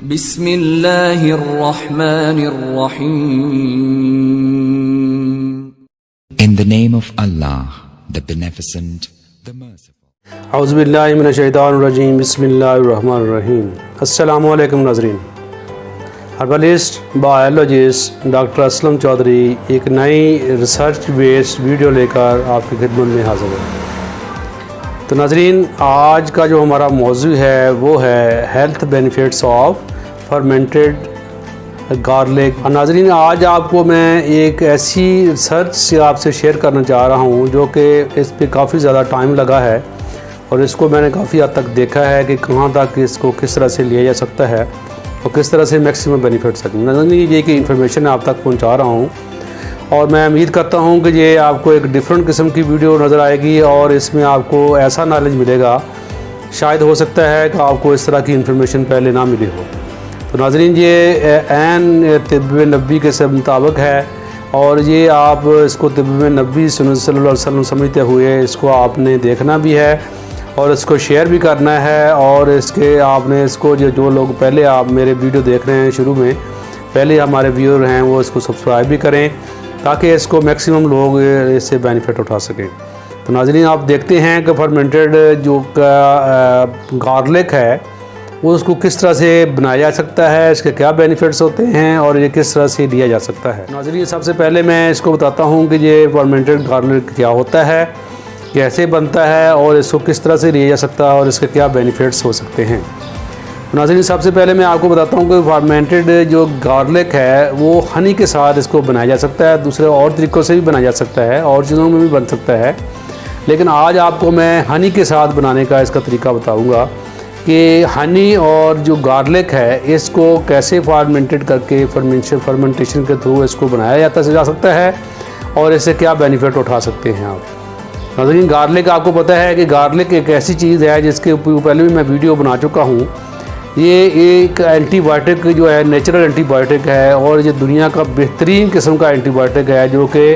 बिस्मिल्लाहिर्रहमानिर्रहीम। In the name of Allah, the Beneficent, the Merciful. औज़ुबिल्लाहि मिनश्शैतानिर्रजीम, बिस्मिल्लाहिर्रहमानिर्रहीम। अस्सलामु अलैकुम नाज़रीन। Herbalist biologist doctor Aslam Chaudhary एक नई रिसर्च बेस्ड वीडियो लेकर आपकी खिदमत में हाज़िर है। तो नाज़रीन, आज का जो हमारा मौजू है वो है health benefits of fermented garlic. नाज़रीन, आज आपको मैं एक ऐसी रिसर्च आपसे शेयर करना चाह रहा हूँ जो कि इस पे काफ़ी ज़्यादा टाइम लगा है और इसको मैंने काफ़ी हद तक देखा है कि कहाँ तक इसको किस तरह से लिया जा सकता है और किस तरह से मैक्सिमम बेनिफिट सकते हैं। ये कि इन्फॉर्मेशन आप तक पहुंचा रहा हूं और मैं उम्मीद करता हूं कि ये आपको एक डिफरेंट किस्म की वीडियो नज़र आएगी और इसमें आपको ऐसा नॉलेज मिलेगा, शायद हो सकता है कि आपको इस तरह की इन्फॉर्मेशन पहले ना मिली हो। तो नाज़रीन, ये ऐन तिब्ब नबी के मुताबिक है और ये आप इसको तिब्ब नबी सुन्नत सल्लल्लाहु अलैहि वसल्लम समझते हुए इसको आपने देखना भी है और इसको शेयर भी करना है। और इसके आपने इसको जो लोग पहले आप मेरे वीडियो देख रहे हैं शुरू में, पहले हमारे व्यूअर हैं, वो इसको सब्सक्राइब भी करें ताकि इसको मैक्सिमम लोग इससे बेनिफिट उठा सकें। तो नाज़रीन, आप देखते हैं कि फर्मेंटेड जो गार्लिक है वो उसको किस तरह से बनाया जा सकता है, इसके क्या बेनिफिट्स होते हैं और ये किस तरह से लिया जा सकता है। नाज़रीन, सबसे पहले मैं इसको बताता हूँ कि ये फर्मेंटेड गार्लिक क्या होता है, कैसे बनता है और इसको किस तरह से लिया जा सकता है और इसके क्या बेनिफिट्स हो सकते हैं। नाज़रीन, सबसे पहले मैं आपको बताता हूँ कि फर्मेंटेड जो गार्लिक है वो हनी के साथ इसको बनाया जा सकता है, दूसरे और तरीक़ों से भी बनाया जा सकता है और चीज़ों में भी बन सकता है, लेकिन आज आपको मैं हनी के साथ बनाने का इसका तरीका बताऊँगा कि हनी और जो गार्लिक है इसको कैसे फर्मेंटेड करके फर्मेंटेशन के थ्रू इसको बनाया जा सकता है और इससे क्या बेनिफिट उठा सकते हैं आप। नाज़रीन, गार्लिक आपको पता है कि गार्लिक एक ऐसी चीज़ है जिसके पहले भी मैं वीडियो बना चुका हूँ। ये एक एंटीबायोटिक जो है, नेचुरल एंटीबायोटिक है और ये दुनिया का बेहतरीन किस्म का एंटीबायोटिक है जो कि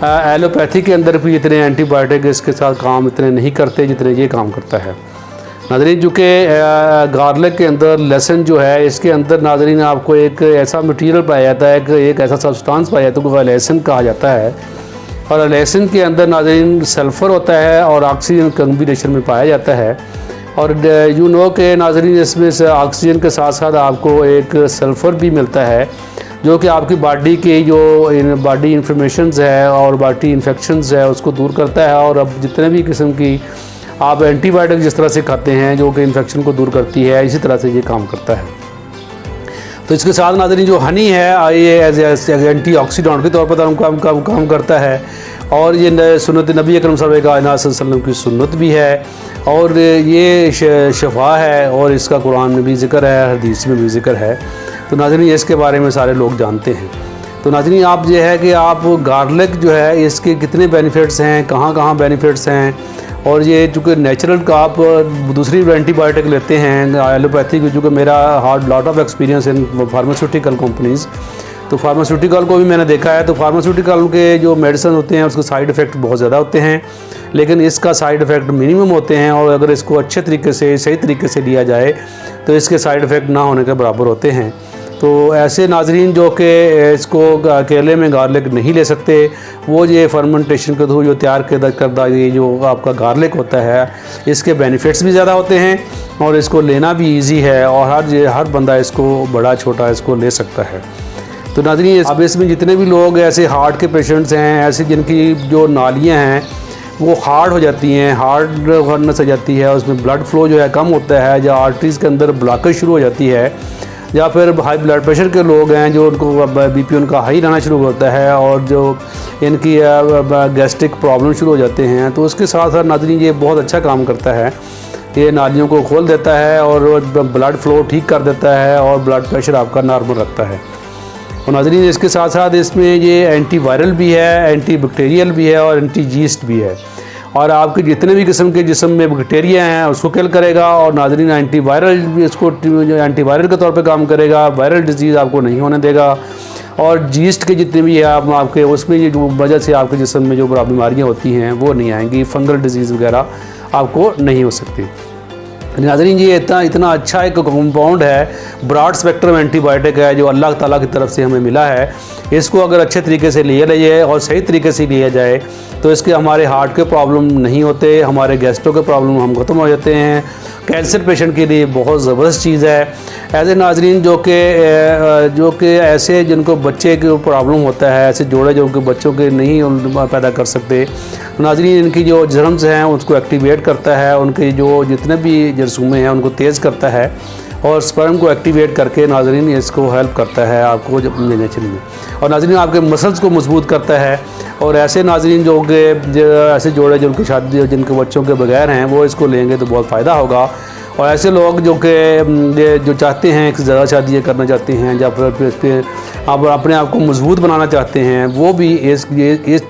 एलोपैथी के अंदर भी इतने एंटीबायोटिक इसके साथ काम इतने नहीं करते जितने ये काम करता है। नाज़रीन, जो कि गार्लिक के अंदर लहसुन जो है, इसके अंदर नाज़रीन आपको एक ऐसा मटीरियल पाया जाता है कि एक ऐसा सब्सटेंस पाया जाता है जो लहसुन कहा जाता है और लहसुन के अंदर नाज़रीन सल्फ़र होता है और ऑक्सीजन कम्बिनेशन में पाया जाता है। और यू नो के नाज़रीन, इसमें से ऑक्सीजन के साथ साथ आपको एक सल्फ़र भी मिलता है जो कि आपकी बॉडी की जो बॉडी इन्फॉर्मेशंस है और बॉडी इन्फेक्शंस है उसको दूर करता है। और अब जितने भी किस्म की आप एंटीबायोटिक जिस तरह से खाते हैं जो कि इन्फेक्शन को दूर करती है, इसी तरह से ये काम करता है। तो इसके साथ नाज़रीन जो हनी है ये एज एंटीऑक्सीडेंट के तौर पर काम करता है और ये सुन्नत नबी अकरम सल्लल्लाहु अलैहि वसल्लम की सुन्नत भी है और ये शफा है और इसका कुरान में भी ज़िक्र है, हदीस में भी ज़िक्र है। तो नाज़रीन, इसके बारे में सारे लोग जानते हैं। तो नाज़रीन, आप ये है कि आप गार्लिक जो है इसके कितने बेनिफिट्स हैं, कहाँ कहाँ बेनिफिट्स हैं और ये चूँकि नेचुरल का आप दूसरी एंटीबायोटिक लेते हैं एलोपैथी की, चूँकि मेरा hard lot of experience in pharmaceutical companies, तो फार्मास्यूटिकल को भी मैंने देखा है। तो फार्मास्यूटिकल के जो मेडिसिन होते हैं उसके साइड इफ़ेक्ट बहुत ज़्यादा होते हैं, लेकिन इसका साइड इफ़ेक्ट मिनिमम होते हैं और अगर इसको अच्छे तरीके से सही तरीके से लिया जाए तो इसके साइड इफ़ेक्ट ना होने के बराबर होते हैं। तो ऐसे नाज़रीन जो कि इसको अकेले में गार्लिक नहीं ले सकते, वो ये फर्मेंटेशन के थ्रू जो तैयार करदा ये जो आपका गार्लिक होता है इसके बेनिफिट्स भी ज़्यादा होते हैं और इसको लेना भी इजी है और हर बंदा इसको बड़ा छोटा इसको ले सकता है। तो नाज़रीन, अब इसमें जितने भी लोग ऐसे हार्ट के पेशेंट्स हैं, ऐसे जिनकी जो नालियाँ हैं वो हार्ड हो जाती हैं, हार्ड हार्डनेस हो जाती है, उसमें ब्लड फ्लो जो है कम होता है, या आर्टरीज़ के अंदर ब्लॉकेज शुरू हो जाती है, या फिर हाई ब्लड प्रेशर के लोग हैं जो उनको बीपी उनका हाई रहना शुरू होता है और जो इनकी गैस्ट्रिक प्रॉब्लम शुरू हो जाते हैं, तो उसके साथ साथ नाज़रीन ये बहुत अच्छा काम करता है। ये नालियों को खोल देता है और ब्लड फ्लो ठीक कर देता है और ब्लड प्रेशर आपका नॉर्मल रखता है। और नाज़रीन, इसके साथ साथ इसमें ये एंटी वायरल भी है, एंटी बैक्टीरियल भी है और एंटी जीस्ट भी है और आपके जितने भी किस्म के जिस्म में बैक्टीरिया हैं उसको किल करेगा। और नाज़रीन, एंटीवायरल भी इसको एंटीवायरल के तौर पे काम करेगा, वायरल डिजीज़ आपको नहीं होने देगा। और जीस्ट के जितने भी है आपके उसमें ये जो वजह से आपके जिस्म में जो बीमारियाँ होती हैं वो नहीं आएंगी, फंगल डिजीज़ वगैरह आपको नहीं हो सकती। नाज़रीन ये इतना अच्छा एक कंपाउंड है, ब्रॉड स्पेक्ट्रम एंटीबायोटिक है जो अल्लाह ताला की तरफ से हमें मिला है। इसको अगर अच्छे तरीके से लिया जाए और सही तरीके से लिया जाए तो इसके हमारे हार्ट के प्रॉब्लम नहीं होते, हमारे गैस्ट्रो के प्रॉब्लम हम ख़त्म हो जाते हैं। कैंसर पेशेंट के लिए बहुत ज़बरदस्त चीज़ है। ऐसे नाज़रीन जो कि ऐसे जिनको बच्चे के प्रॉब्लम होता है, ऐसे जोड़े जो उनके बच्चों के नहीं पैदा कर सकते, नाज़रीन इनकी जो जर्म्स हैं उसको एक्टिवेट करता है, उनके जो जितने भी जरसूमें हैं उनको तेज़ करता है और स्पर्म को एक्टिवेट करके नाज़रीन इसको हेल्प करता है आपको जब नेचर में, और नाज़रीन आपके मसल्स को मजबूत करता है। और ऐसे नाज़रीन जो कि ऐसे जोड़े जिनकी शादी जिनके बच्चों के बगैर हैं वो इसको लेंगे तो बहुत फ़ायदा होगा। और ऐसे लोग जो चाहते हैं कि ज़्यादा शादियाँ करना चाहते हैं या फिर आप अपने आप को मजबूत बनाना चाहते हैं, वो भी इस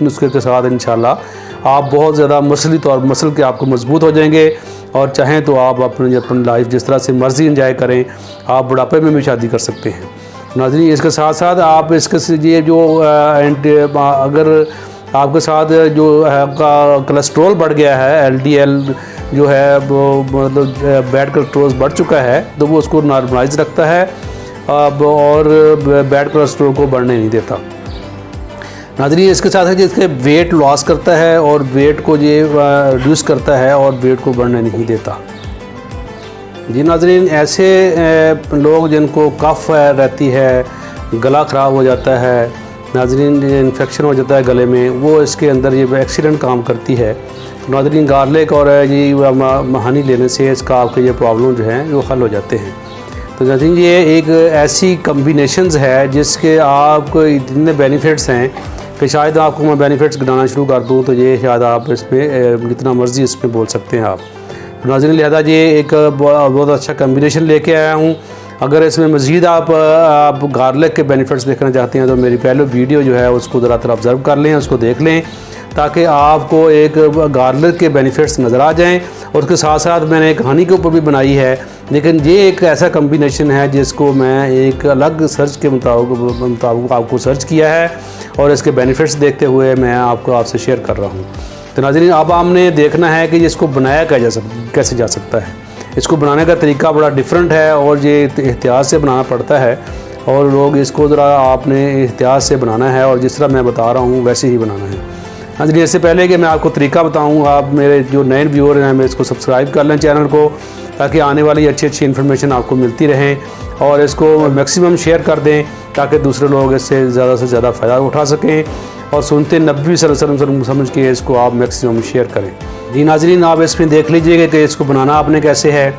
नुस्खे के साथ इंशाल्लाह आप बहुत ज़्यादा मसल के आपको मजबूत हो जाएंगे। और चाहें तो आप अपनी लाइफ जिस तरह से मर्ज़ी इंजॉय करें, आप बुढ़ापे में भी शादी कर सकते हैं। नाज़रीन इसके साथ साथ आप इसके ये जो अगर आपके साथ जो है आपका कोलेस्ट्रॉल बढ़ गया है, LDL जो है वो मतलब बैड कोलेस्ट्रॉल बढ़ चुका है, तो वो उसको नॉर्मलाइज रखता है और बैड कोलेस्ट्रॉल को बढ़ने नहीं देता। नाज़रीन इसके साथ है जिसके वेट लॉस करता है और वेट को ये रिड्यूस करता है और वेट को बढ़ने नहीं देता। जी नाज़रीन ऐसे लोग जिनको कफ रहती है, गला ख़राब हो जाता है, नाज़रीन इन्फेक्शन हो जाता है गले में, वो इसके अंदर ये एक्सीडेंट काम करती है। तो नाज़रीन गार्लिक और ये हनी लेने से इसका आपके ये प्रॉब्लम जो हैं वो हल हो जाते हैं। तो नाज़रीन ये एक ऐसी कम्बिनेशंस है जिसके आपको इतने बेनिफिट्स हैं कि शायद आपको मैं बेनिफिट्स गिनाना शुरू कर दूँ तो ये शायद आप इसमें जितना मर्ज़ी इसमें बोल सकते हैं आप। तो नाज़रीन लिहाजा ये एक बहुत अच्छा कम्बिनेशन लेके आया हूँ। अगर इसमें मज़ीद आप गार्लिक के बेनिफिट्स देखना चाहते हैं तो मेरी पहले वीडियो जो है उसको ज़रा ऑब्ज़र्व कर लें, उसको देख लें ताकि आपको एक गार्लिक के बेनिफिट्स नज़र आ जाएं। और उसके साथ साथ मैंने एक हनी के ऊपर भी बनाई है, लेकिन ये एक ऐसा कम्बिनेशन है जिसको मैं एक अलग सर्च के मुताबिक आपको सर्च किया है और इसके बेनिफिट्स देखते हुए मैं आपसे शेयर कर रहा हूँ। तो नाज़रीन अब आपने देखना है कि इसको बनाया कैसे जा सकता है। इसको बनाने का तरीका बड़ा डिफरेंट है और ये एहतियात से बनाना पड़ता है और लोग इसको ज़रा आपने एहतियात से बनाना है और जिस तरह मैं बता रहा हूँ वैसे ही बनाना है। नाज़रीन इससे पहले कि मैं आपको तरीका बताऊँ, आप मेरे जो नए व्यूअर हैं मैं इसको सब्सक्राइब कर लें चैनल को, ताकि आने वाली अच्छी इन्फॉर्मेशन आपको मिलती रहें और इसको मैक्सिमम शेयर कर दें ताकि दूसरे लोग इससे ज़्यादा से ज़्यादा फ़ायदा उठा सकें और सुनते नबी सल्लल्लाहु समझ के इसको आप मैक्सिमम शेयर करें। जी नाज़रीन आप इसमें देख लीजिएगा कि इसको बनाना आपने कैसे है।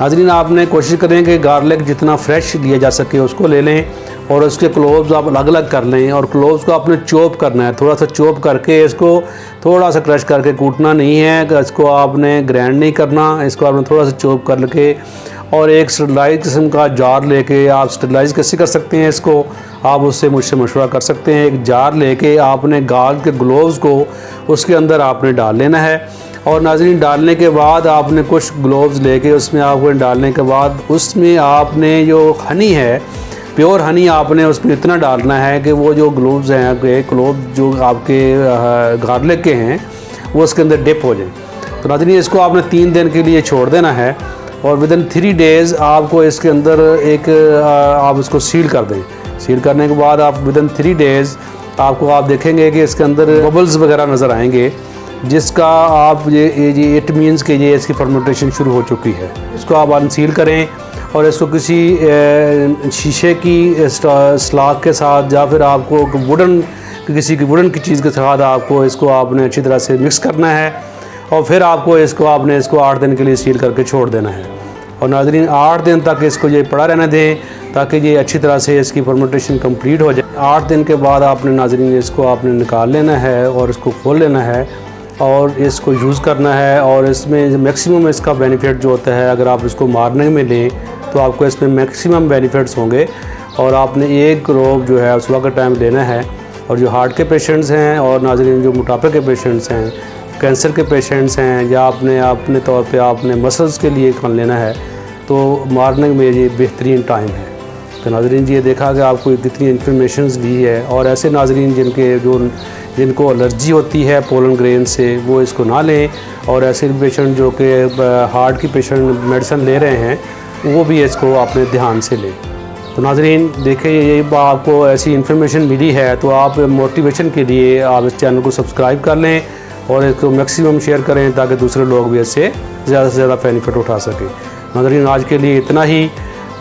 नाज़रीन आपने कोशिश करें कि गार्लिक जितना फ्रेश लिया जा सके उसको ले लें और उसके क्लोव्स आप अलग अलग कर लें और क्लोव्स को आपने चॉप करना है, थोड़ा सा चॉप करके इसको थोड़ा सा क्रश करके कूटना नहीं है, इसको आपने ग्राइंड नहीं करना, इसको आपने थोड़ा सा चॉप कर के और एक स्टरलाइज किस्म का जार लेके आप स्टरलाइज कैसे कर सकते हैं इसको आप उससे मुझसे मशवरा कर सकते हैं। एक जार लेके आपने गार्ड के ग्लोव्स को उसके अंदर आपने डाल लेना है और नाज़रीन डालने के बाद आपने कुछ ग्लोव्स लेके उसमें आपको डालने के बाद उसमें आपने जो हनी है प्योर हनी आपने उसमें इतना डालना है कि वो जो ग्लोव्स हैं आपके ग्लोव जो आपके गार्लिक के हैं वो उसके अंदर डिप हो जाए। तो नाज़रीन इसको आपने 3 दिन के लिए छोड़ देना है और विदिन 3 डेज़ आपको इसके अंदर एक आप इसको सील कर दें। सील करने के बाद आप विदिन 3 डेज़ आपको आप देखेंगे कि इसके अंदर बबल्स वगैरह नज़र आएंगे, जिसका आप ये इट मीन्स कि ये इसकी फर्मेंटेशन शुरू हो चुकी है। इसको आप अनसील करें और इसको किसी शीशे की स्लाक के साथ या फिर आपको किसी वुडन की चीज़ के साथ आपको इसको आपने अच्छी तरह से मिक्स करना है और फिर आपको इसको 8 दिन के लिए सील करके छोड़ देना है। और नाज़रीन 8 दिन तक इसको ये पड़ा रहने दें ताकि ये अच्छी तरह से इसकी फर्मेंटेशन कंप्लीट हो जाए। 8 दिन के बाद आपने नाज़रीन इसको आपने निकाल लेना है और इसको खोल लेना है और इसको यूज़ करना है और इसमें मैक्सिमम इसका बेनिफिट जो होता है अगर आप इसको मॉर्निंग में लें तो आपको इसमें मैक्सिमम बेनिफिट्स होंगे। और आपने एक ग्लोव जो है सुबह का टाइम लेना है और जो हार्ट के पेशेंट्स हैं और नाज़रीन जो मोटापे के पेशेंट्स हैं, कैंसर के पेशेंट्स हैं या अपने तौर पे आपने मसल्स के लिए खान लेना है तो मॉर्निंग में ये बेहतरीन टाइम है। तो नाज़रीन ये देखा कि आपको कितनी इन्फॉर्मेशन दी है और ऐसे नाज़रीन जिनके जो जिनको एलर्जी होती है पोलन ग्रेन से वो इसको ना लें, और ऐसे पेशेंट जो कि हार्ट की पेशेंट मेडिसिन ले रहे हैं वो भी इसको अपने ध्यान से लें। तो नाज़रीन देखें, ये आपको ऐसी इन्फॉर्मेशन मिली है तो आप मोटिवेशन के लिए आप इस चैनल को सब्सक्राइब कर लें और इसको मैक्सिमम शेयर करें ताकि दूसरे लोग भी इससे ज़्यादा से ज़्यादा बेनिफिट उठा सकें। नाज़रीन आज के लिए इतना ही।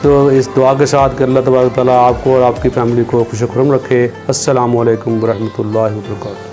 तो इस दुआ के साथ कि अल्लाह तबारक व तआला आपको और आपकी फ़ैमिली को खुश खुर्रम रखे। अस्सलामु अलैकुम व रहमतुल्लाहि व बरकातहू।